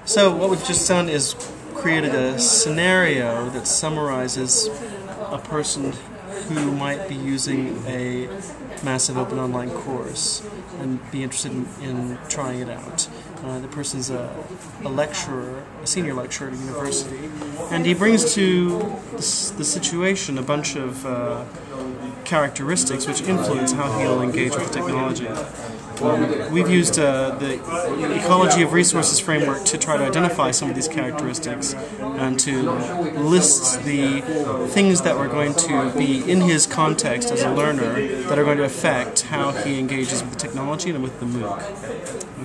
So what we've just done is created a scenario that summarizes a person who might be using a massive open online course and be interested in trying it out. The person's a lecturer, a senior lecturer at a university, and he brings to the situation a bunch of characteristics which influence how he'll engage with technology. We've used the ecology of resources framework to try to identify some of these characteristics and to list the things that were going to be in his context as a learner that are going to affect how he engages with the technology and with the MOOC.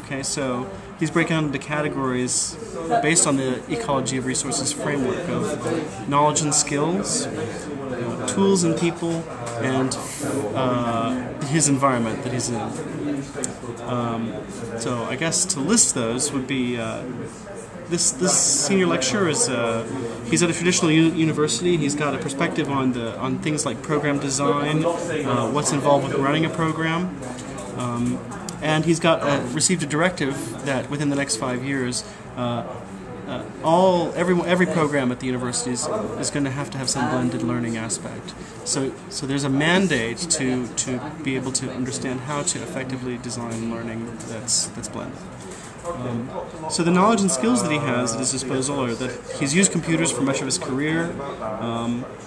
Okay, so these break down into categories based on the ecology of resources framework of knowledge and skills, tools and people, and his environment that he's in. So I guess to list those would be this senior lecturer is he's at a traditional university. He's got a perspective on things like program design, what's involved with running a program, and he's got received a directive that within the next 5 years every program at the university is going to have some blended learning aspect. So there's a mandate to be able to understand how to effectively design learning that's blended. So the knowledge and skills that he has at his disposal are that he's used computers for much of his career.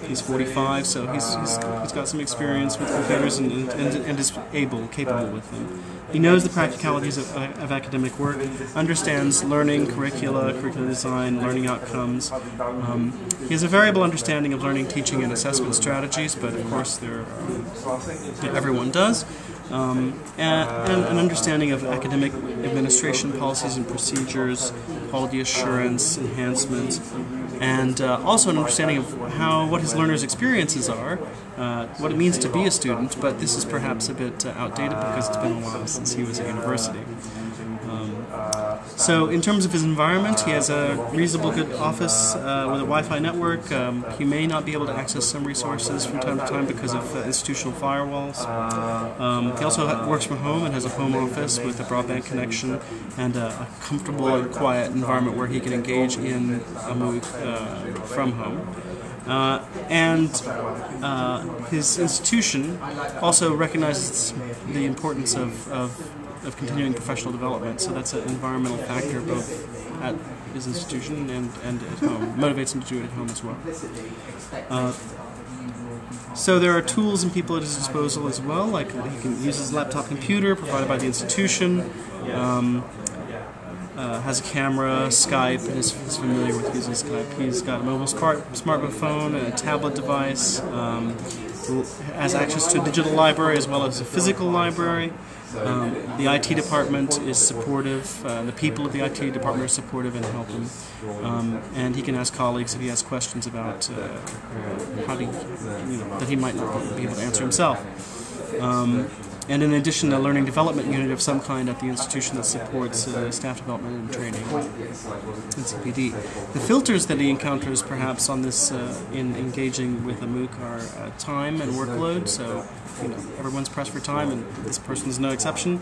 He's 45, so he's got some experience with computers and is capable with them. He knows the practicalities of academic work, understands learning, curricula design, learning outcomes. He has a variable understanding of learning, teaching, and assessment strategies, but of course everyone does. And an understanding of academic administration policies and procedures, quality assurance, enhancement, and also an understanding of what his learners' experiences are, what it means to be a student, but this is perhaps a bit outdated because it's been a while since he was at university. So in terms of his environment, he has a reasonable good office with a Wi-Fi network. He may not be able to access some resources from time to time because of institutional firewalls. He also works from home and has a home office with a broadband connection and a comfortable and quiet environment where he can engage in a MOOC from home. His institution also recognizes the importance of continuing professional development, so that's an environmental factor both at his institution and at home. Motivates him to do it at home as well. So there are tools and people at his disposal as well, like he can use his laptop computer provided by the institution, has a camera, Skype, and is familiar with using Skype. He's got a mobile smartphone and a tablet device, has access to a digital library as well as a physical library. The IT department is supportive, the people of the IT department are supportive and help him, and he can ask colleagues if he has questions about that he might not be able to answer himself. And in addition, a learning development unit of some kind at the institution that supports staff development and training in CPD. The filters that he encounters perhaps on this in engaging with a MOOC are time and workload, so everyone's pressed for time and this person is no exception.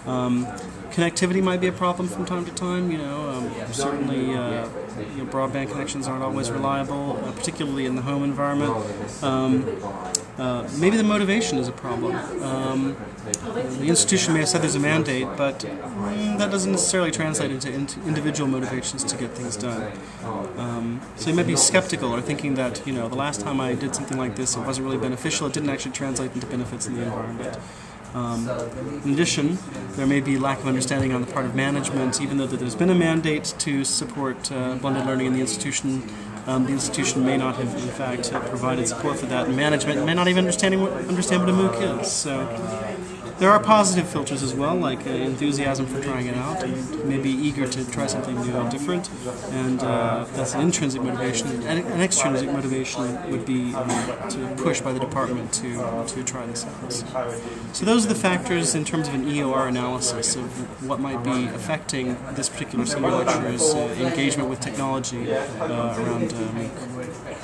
Connectivity might be a problem from time to time, certainly broadband connections aren't always reliable, particularly in the home environment. Maybe the motivation is a problem. The institution may have said there's a mandate, but that doesn't necessarily translate into individual motivations to get things done. So you might be skeptical or thinking that, the last time I did something like this, it wasn't really beneficial, it didn't actually translate into benefits in the environment. In addition, there may be lack of understanding on the part of management, even though there's been a mandate to support blended learning in the institution may not have, in fact, provided support for that, and management may not even understand what a MOOC is. So there are positive filters as well, like enthusiasm for trying it out, and maybe eager to try something new and different, and that's an intrinsic motivation. And an extrinsic motivation would be to push by the department to try this out. So those are the factors in terms of an EOR analysis of what might be affecting this particular senior lecturer's engagement with technology around MOOC.